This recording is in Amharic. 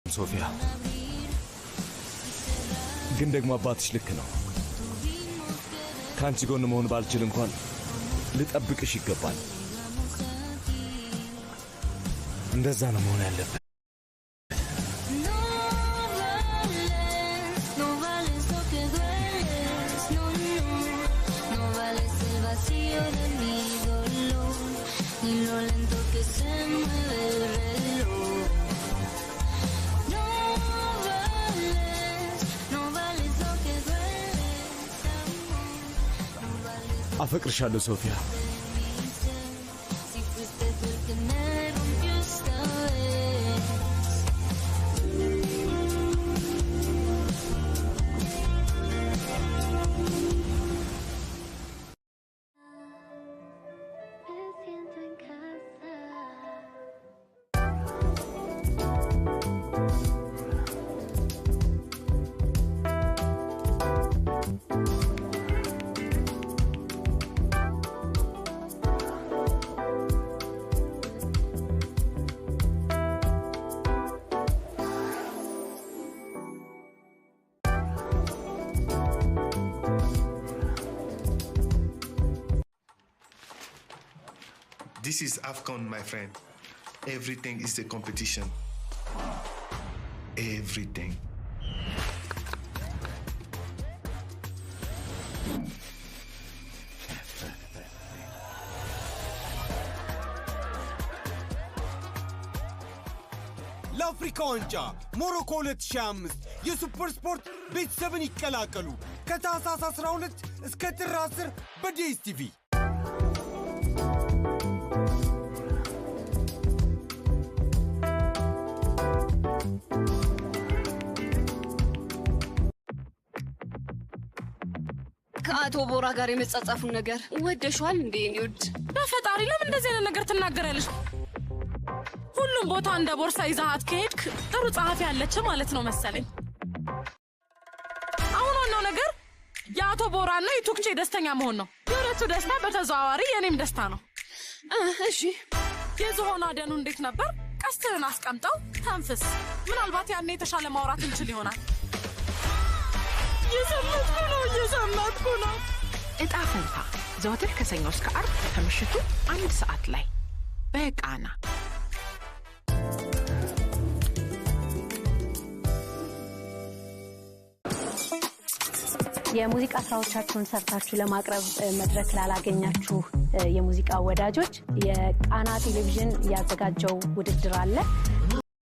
ሶፊያ ግን ደግሞ አባትሽ ልክ ነው ካንቺ ጎን መሆን ባልችል እንኳን ልጠብቅሽ ይገባል እንደዛ ነው መሆን ያለበት أفكرشالو صوفيا This is AFCON, my friend. Everything is a competition. Everything. ለአፍሪካ ዋንጫ ሞሮኮ 2005 የሱፐር ስፖርት ቤተሰብን ይቀላቀሉ ከታህሳስ 12 እስከ ጥር 10 በዲኤስቲቪ ከአቶ ቦራ ጋር የመጻጻፉን ነገር ወደሽዋል እንዴ ኒውድ በፈጣሪ ለምን እንደዚህ አይነት ነገር ትናገራለሽ ሁሉም ቦታ እንደ ቦርሳ ይዛሃት ከሄድክ ጥሩ ጸሐፊ ያለች ማለት ነው መሰለኝ አሁን ነው ነገር የአቶ ቦራና የቱክቼ ደስተኛ መሆን ነው የሁለቱ ደስታ በተዘዋዋሪ የኔም ደስታ ነው እሺ የዝሆና ደኑ እንዴት ነበር ቀስትህን አስቀምጠው ተንፍስ ምናልባት ያኔ የተሻለ ማውራት እንችል ይሆናል የሰማትኩ ነው እጣ ፈንታ ዘወትር ከሰኞ እስከ ዓርብ ከምሽቱ 1 ሰዓት ላይ በቃና የሙዚቃ ስራዎቻችሁን ሰርታችሁ ለማቅረብ መድረክ ላላገኛችሁ የሙዚቃ ወዳጆች የቃና ቴሌቪዥን ያዘጋጀው ውድድር አለ